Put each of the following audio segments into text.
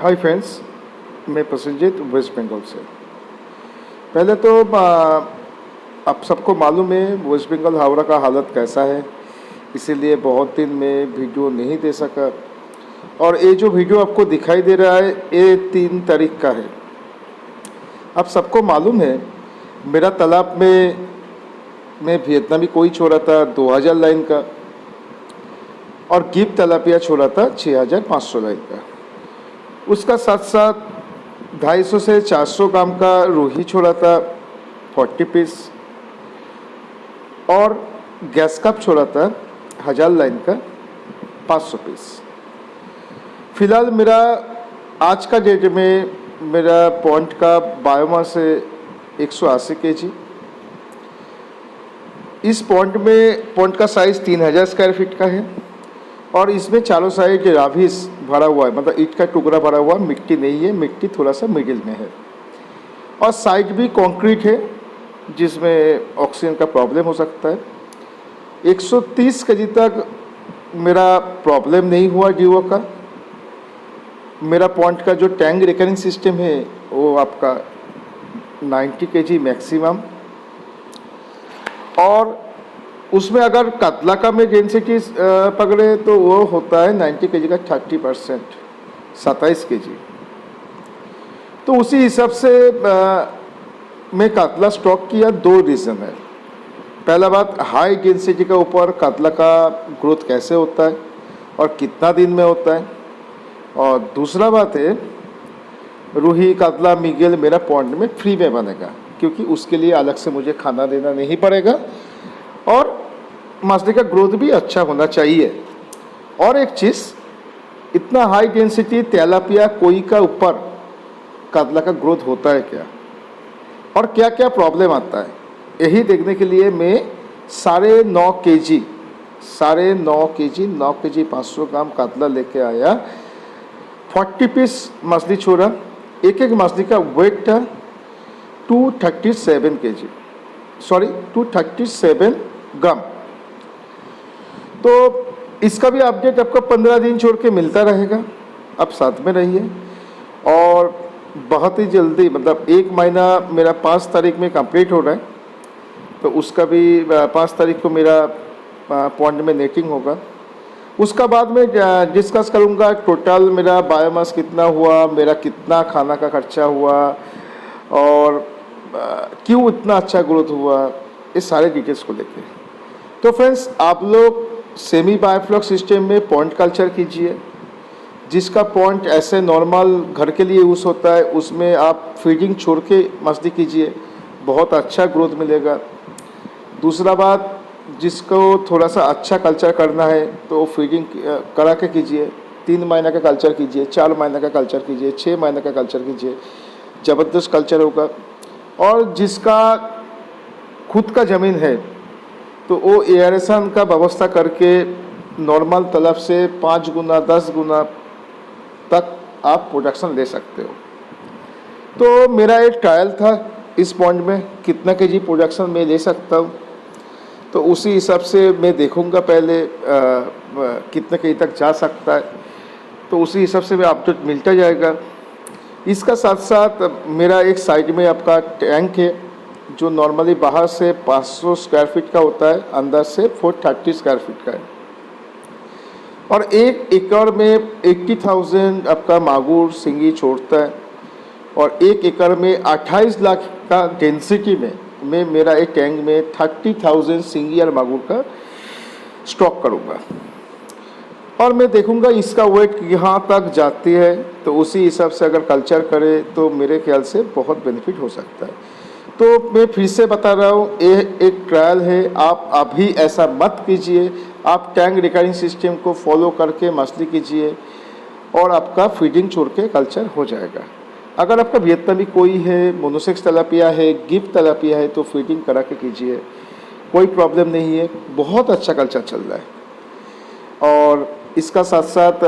Hi friends, मैं Prasenjit waste Bengal से। पहले तो आप सबको मालूम है वेस्ट बंगाल हावड़ा का हालत कैसा है, इसीलिए बहुत दिन में वीडियो नहीं दे सका। और ये जो वीडियो आपको दिखाई दे रहा है ये 3 तारीख का है। आप सबको मालूम है मेरा तालाब में मैं वियतनामी कोई छोड़ा था 2000 लाइन का और गिफ्ट तलापिया छोड़ा था 6500 लाइन का। उसका साथ साथ 250 से 400 ग्राम का रूही छोड़ा था 40 पीस और गैस कप छोड़ा था 1000 लाइन का 500 पीस। फिलहाल मेरा आज का डेट में मेरा पॉइंट का बायोमास है 180 केजी। इस पॉइंट का साइज़ 3000 स्क्वायर फीट का है और इसमें चारों साइड राविस भरा हुआ है, मतलब ईंट का टुकड़ा भरा हुआ, मिट्टी नहीं है, मिट्टी थोड़ा सा मिडिल में है। और साइड भी कंक्रीट है जिसमें ऑक्सीजन का प्रॉब्लम हो सकता है। 130 केजी तक मेरा प्रॉब्लम नहीं हुआ डीओ का। मेरा पॉइंट का जो टैंक रिकरिंग सिस्टम है वो आपका 90 केजी मैक्सिमम, और उसमें अगर कतला का में डेंसिटी पकड़े तो वो होता है 90 केजी का 30%, 27 केजी। तो उसी हिसाब से मैं कतला स्टॉक किया। 2 रीज़न है। पहला बात, हाई डेंसिटी के ऊपर कतला का ग्रोथ कैसे होता है और कितना दिन में होता है, और दूसरा बात है रूही कतला मिगेल मेरा पॉइंट में फ्री में बनेगा क्योंकि उसके लिए अलग से मुझे खाना देना नहीं पड़ेगा और मछली का ग्रोथ भी अच्छा होना चाहिए। और एक चीज़, इतना हाई डेंसिटी तेलापिया कोई का ऊपर कतला का ग्रोथ होता है क्या और क्या क्या प्रॉब्लम आता है, यही देखने के लिए मैं 9.5 केजी 9 केजी 500 ग्राम कतला लेके आया। 40 पीस मछली छोड़ा। एक मछली का वेट था 237 ग्राम। तो इसका भी अपडेट आपको 15 दिन छोड़ के मिलता रहेगा। आप साथ में रहिए और बहुत ही जल्दी, मतलब 1 महीना मेरा 5 तारीख में कंप्लीट हो रहा है, तो उसका भी 5 तारीख को मेरा पॉइंट में नेटिंग होगा। उसका बाद में डिस्कस करूँगा टोटल मेरा बायोमास कितना हुआ, मेरा कितना खाना का खर्चा हुआ और क्यों इतना अच्छा ग्रोथ हुआ, ये सारे डिटेल्स को लेके। तो फ्रेंड्स, आप लोग सेमी बायोफ्लॉक सिस्टम में पॉइंट कल्चर कीजिए। जिसका पॉइंट ऐसे नॉर्मल घर के लिए यूज़ होता है उसमें आप फीडिंग छोड़ के मछली कीजिए, बहुत अच्छा ग्रोथ मिलेगा। दूसरा बात, जिसको थोड़ा सा अच्छा कल्चर करना है तो फीडिंग करा के कीजिए। 3 महीने का कल्चर कीजिए, 4 महीने का कल्चर कीजिए, 6 महीने का कल्चर कीजिए, ज़बरदस्त कल्चर होगा। और जिसका खुद का ज़मीन है तो वो एयरेशन का व्यवस्था करके नॉर्मल तालाब से 5 गुना 10 गुना तक आप प्रोडक्शन ले सकते हो। तो मेरा एक ट्रायल था इस पॉइंट में कितना केजी प्रोडक्शन मैं ले सकता हूँ, तो उसी हिसाब से मैं देखूँगा पहले कितने केजी तक जा सकता है, तो उसी हिसाब से मैं अपडेट मिलता जाएगा। इसका साथ साथ मेरा एक साइड में आपका टैंक है जो नॉर्मली बाहर से 500 स्क्वायर फीट का होता है, अंदर से 430 स्क्वायर फीट का है। और 1 एकड़ में 80,000 आपका मागुर सिंगी छोड़ता है और 1 एकड़ में 28 लाख का डेंसिटी में मैं मेरा एक टैंक में 30,000 सिंगी और मागुर का स्टॉक करूँगा। और मैं देखूँगा इसका वेट यहाँ तक जाती है, तो उसी हिसाब से अगर कल्चर करे तो मेरे ख्याल से बहुत बेनिफिट हो सकता है। तो मैं फिर से बता रहा हूँ, ये एक ट्रायल है, आप अभी ऐसा मत कीजिए। आप टैंक रिकरिंग सिस्टम को फॉलो करके मछली कीजिए और आपका फीडिंग छोड़ के कल्चर हो जाएगा। अगर आपका वियतनामी कोई है, मोनोसेक्स तलापिया है, गिफ्ट तलापिया है, तो फीडिंग करा के कीजिए, कोई प्रॉब्लम नहीं है, बहुत अच्छा कल्चर चल रहा है। और इसका साथ साथ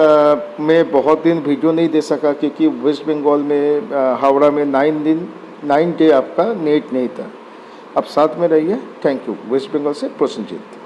मैं बहुत दिन वीडियो नहीं दे सका क्योंकि वेस्ट बंगाल में हावड़ा में 9 डे आपका नेट नहीं था। अब साथ में रहिए। Thank you. वेस्ट बंगाल से प्रसेनजीत।